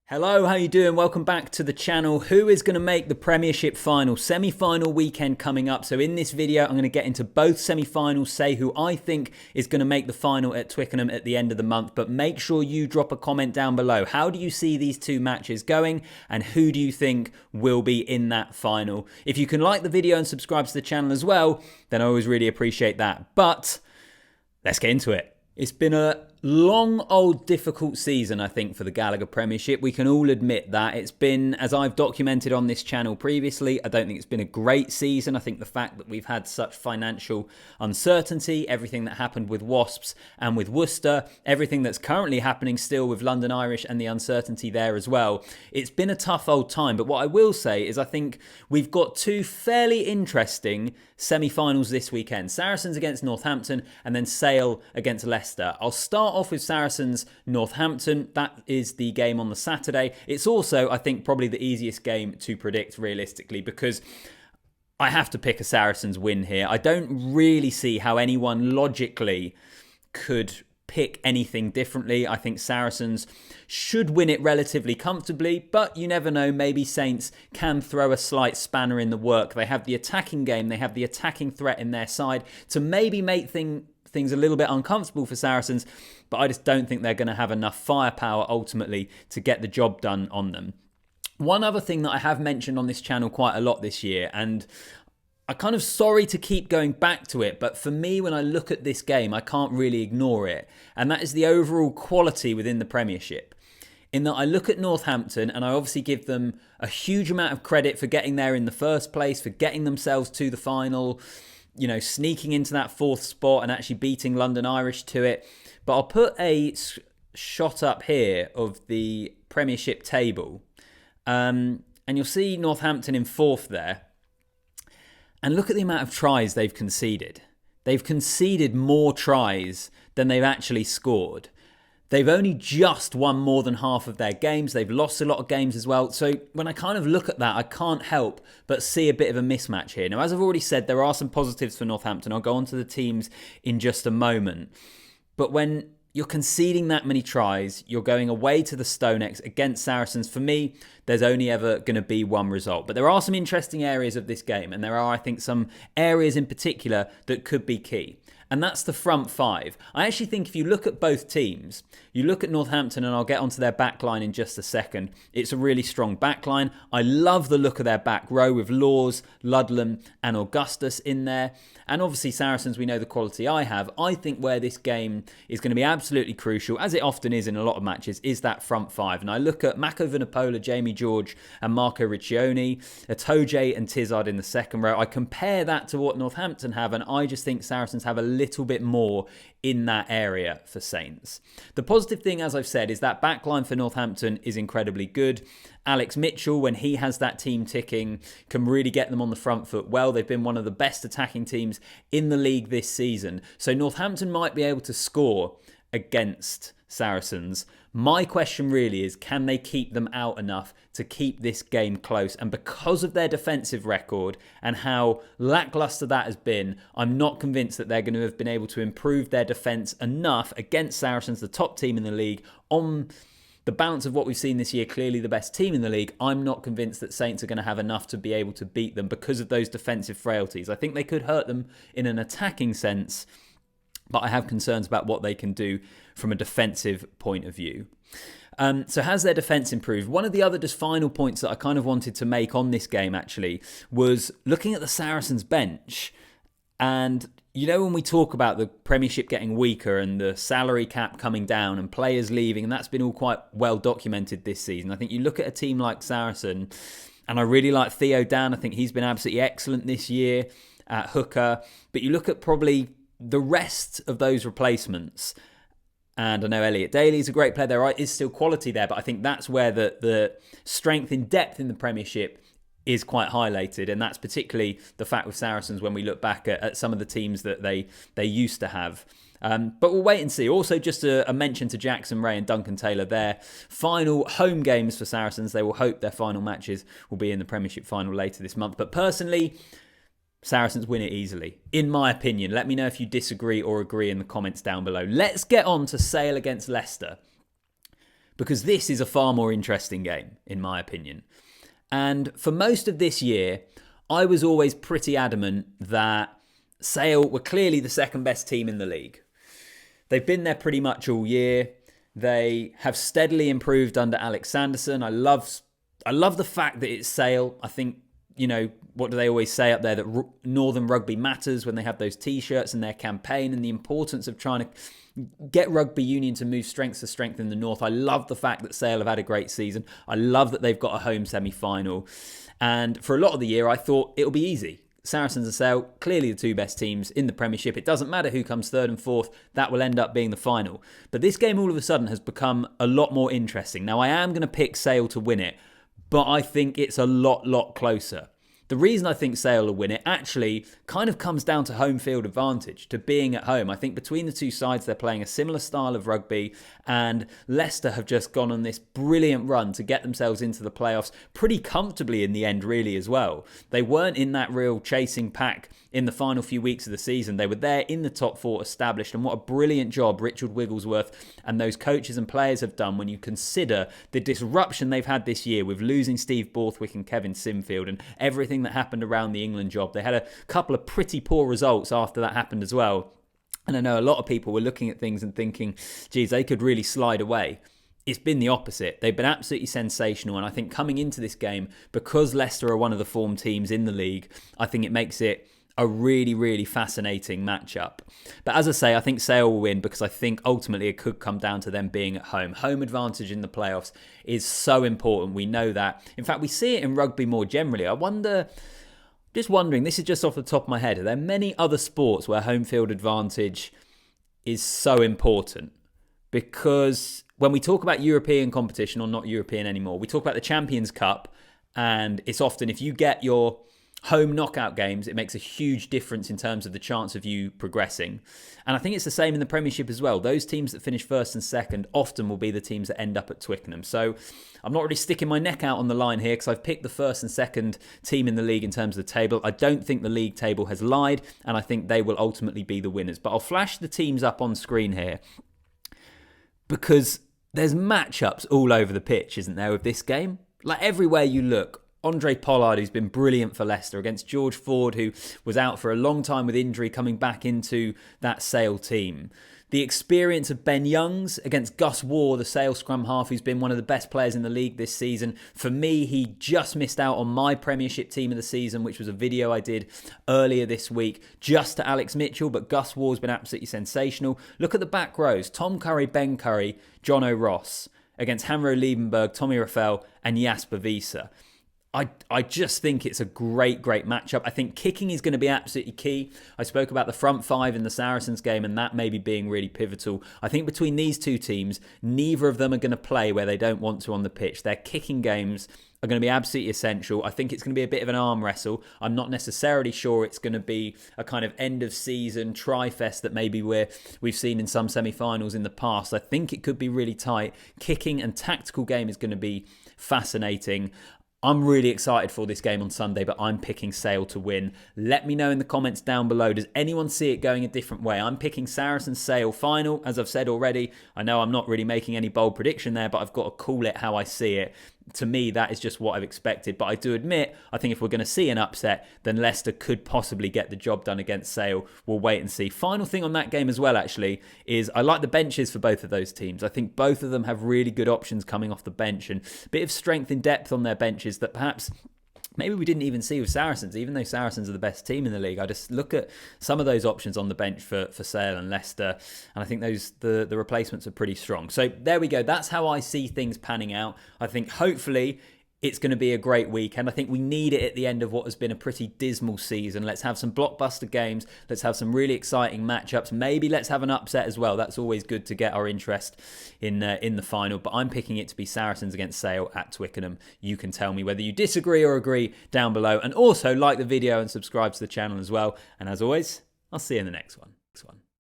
Hello, how you doing? Welcome back to the channel. Who is going to make the Premiership final? Semi-final weekend coming up. So in this video, I'm going to get into both semi-finals, say who I think is going to make the final at Twickenham at the end of the month. But make sure you drop a comment down below. How do you see these two matches going? And who do you think will be in that final? If you can like the video and subscribe to the channel as well, then I always really appreciate that. But let's get into it. It's been a long, old, difficult season, I think, for the Gallagher Premiership. We can all admit that. It's been, as I've documented on this channel previously, I don't think it's been a great season. I think the fact that we've had such financial uncertainty, everything that happened with Wasps and with Worcester, everything that's currently happening still with London Irish and the uncertainty there as well. It's been a tough old time. But what I will say is I think we've got two fairly interesting semi-finals this weekend. Saracens against Northampton and then Sale against Leicester. I'll start off with Saracens Northampton. That is the game on the Saturday. It's also, I think, probably the easiest game to predict realistically because I have to pick a Saracens win here. I don't really see how anyone logically could pick anything differently. I think Saracens should win it relatively comfortably, but you never know. Maybe Saints can throw a slight spanner in the work. They have the attacking game. They have the attacking threat in their side to maybe make things a little bit uncomfortable for Saracens, but I just don't think they're going to have enough firepower ultimately to get the job done on them. One other thing that I have mentioned on this channel quite a lot this year, and I'm kind of sorry to keep going back to it, but for me, when I look at this game, I can't really ignore it. And that is the overall quality within the Premiership. In that I look at Northampton and I obviously give them a huge amount of credit for getting there in the first place, for getting themselves to the final, you know, sneaking into that fourth spot and actually beating London Irish to it. But I'll put a shot up here of the Premiership table. And you'll see Northampton in fourth there. And look at the amount of tries they've conceded. They've conceded more tries than they've actually scored. They've only just won more than half of their games. They've lost a lot of games as well. So when I kind of look at that, I can't help but see a bit of a mismatch here. Now, as I've already said, there are some positives for Northampton. I'll go on to the teams in just a moment. But when you're conceding that many tries, you're going away to the Stonex against Saracens. For me, there's only ever going to be one result. But there are some interesting areas of this game, and there are, I think, some areas in particular that could be key. And that's the front five. I actually think if you look at both teams, you look at Northampton, and I'll get onto their back line in just a second. It's a really strong back line. I love the look of their back row with Laws, Ludlam and Augustus in there. And obviously Saracens, we know the quality I have. I think where this game is going to be absolutely crucial, as it often is in a lot of matches, is that front five. And I look at Mako Vunipola, Jamie George and Marco Riccioni, Atoje and Tizard in the second row. I compare that to what Northampton have, and I just think Saracens have a little bit more in that area for Saints. The positive thing, as I've said, is that backline for Northampton is incredibly good. Alex Mitchell, when he has that team ticking, can really get them on the front foot well. They've been one of the best attacking teams in the league this season. So Northampton might be able to score against Saracens. My question really is, can they keep them out enough to keep this game close? And because of their defensive record and how lackluster that has been, I'm not convinced that they're going to have been able to improve their defence enough against Saracens, the top team in the league, on the balance of what we've seen this year, clearly the best team in the league. I'm not convinced that Saints are going to have enough to be able to beat them because of those defensive frailties. I think they could hurt them in an attacking sense, but I have concerns about what they can do from a defensive point of view. So has their defence improved? One of the other just final points that I kind of wanted to make on this game actually was looking at the Saracens bench. And you know, when we talk about the Premiership getting weaker and the salary cap coming down and players leaving, and that's been all quite well documented this season. I think you look at a team like Saracen, and I really like Theo Dan. I think he's been absolutely excellent this year at hooker. But you look at probably the rest of those replacements, and I know Elliot Daly is a great player. There is still quality there, but I think that's where the strength in depth in the Premiership is quite highlighted, and that's particularly the fact with Saracens when we look back at some of the teams that they used to have. But we'll wait and see. Also, just a mention to Jackson Ray and Duncan Taylor, their final home games for Saracens. They will hope their final matches will be in the Premiership final later this month. But personally, Saracens win it easily, in my opinion. Let me know if you disagree or agree in the comments down below. Let's get on to Sale against Leicester. because this is a far more interesting game, in my opinion. And for most of this year, I was always pretty adamant that Sale were clearly the second best team in the league. They've been there pretty much all year. They have steadily improved under Alex Sanderson. I love the fact that it's Sale. I think, you know, what do they always say up there? That Northern Rugby matters when they have those T-shirts and their campaign, and the importance of trying to get rugby union to move strength to strength in the north. I love the fact that Sale have had a great season. I love that they've got a home semi-final. And for a lot of the year, I thought it'll be easy. Saracens and Sale, clearly the two best teams in the Premiership. It doesn't matter who comes third and fourth, that will end up being the final. But this game all of a sudden has become a lot more interesting. Now, I am going to pick Sale to win it, but I think it's a lot closer. The reason I think Sale will win it actually kind of comes down to home field advantage, to being at home. I think between the two sides, they're playing a similar style of rugby, and Leicester have just gone on this brilliant run to get themselves into the playoffs pretty comfortably in the end, really, as well. They weren't in that real chasing pack in the final few weeks of the season. They were there in the top four established, and what a brilliant job Richard Wigglesworth and those coaches and players have done when you consider the disruption they've had this year with losing Steve Borthwick and Kevin Sinfield and everything that happened around the England job. They had a couple of pretty poor results after that happened as well. And I know a lot of people were looking at things and thinking, geez, they could really slide away. It's been the opposite. They've been absolutely sensational. And I think coming into this game, because Leicester are one of the form teams in the league, I think it makes it a really fascinating matchup. But as I say, I think Sale will win because I think ultimately it could come down to them being at home. Home advantage in the playoffs is so important. We know that. In fact, we see it in rugby more generally. Just wondering, this is just off the top of my head, are there many other sports where home field advantage is so important? Because when we talk about European competition, or not European anymore, we talk about the Champions Cup, and it's often if you get your home knockout games, it makes a huge difference in terms of the chance of you progressing. And I think it's the same in the Premiership as well. Those teams that finish first and second often will be the teams that end up at Twickenham. So I'm not really sticking my neck out on the line here because I've picked the first and second team in the league in terms of the table. I don't think the league table has lied, and I think they will ultimately be the winners. But I'll flash the teams up on screen here because there's matchups all over the pitch, isn't there, with this game? Like everywhere you look, Andre Pollard, who's been brilliant for Leicester, against George Ford, who was out for a long time with injury, coming back into that Sale team. The experience of Ben Youngs against Gus Waugh, the Sale scrum half, who's been one of the best players in the league this season. For me, he just missed out on my Premiership team of the season, which was a video I did earlier this week, just to Alex Mitchell, but Gus Waugh's been absolutely sensational. Look at the back rows. Tom Curry, Ben Curry, John O'Ross against Hanro Liebenberg, Tommy Raffel and Jasper Wiese. I just think it's a great matchup. I think kicking is going to be absolutely key. I spoke about the front five in the Saracens game and that maybe being really pivotal. I think between these two teams, neither of them are going to play where they don't want to on the pitch. Their kicking games are going to be absolutely essential. I think it's going to be a bit of an arm wrestle. I'm not necessarily sure it's going to be a kind of end of season tri-fest that maybe we've seen in some semi-finals in the past. I think it could be really tight. Kicking and tactical game is going to be fascinating. I'm really excited for this game on Sunday, but I'm picking Sale to win. Let me know in the comments down below. Does anyone see it going a different way? I'm picking Saracens Sale final, as I've said already. I know I'm not really making any bold prediction there, but I've got to call it how I see it. To me, that is just what I've expected. But I do admit, I think if we're going to see an upset, then Leicester could possibly get the job done against Sale. We'll wait and see. Final thing on that game as well, actually, is I like the benches for both of those teams. I think both of them have really good options coming off the bench and a bit of strength in depth on their benches that perhaps maybe we didn't even see with Saracens, even though Saracens are the best team in the league. I just look at some of those options on the bench for Sale and Leicester, and I think the replacements are pretty strong. So there we go. That's how I see things panning out. I think hopefully it's going to be a great weekend. I think we need it at the end of what has been a pretty dismal season. Let's have some blockbuster games. Let's have some really exciting matchups. Maybe let's have an upset as well. That's always good to get our interest in the final. But I'm picking it to be Saracens against Sale at Twickenham. You can tell me whether you disagree or agree down below. And also like the video and subscribe to the channel as well. And as always, I'll see you in the next one.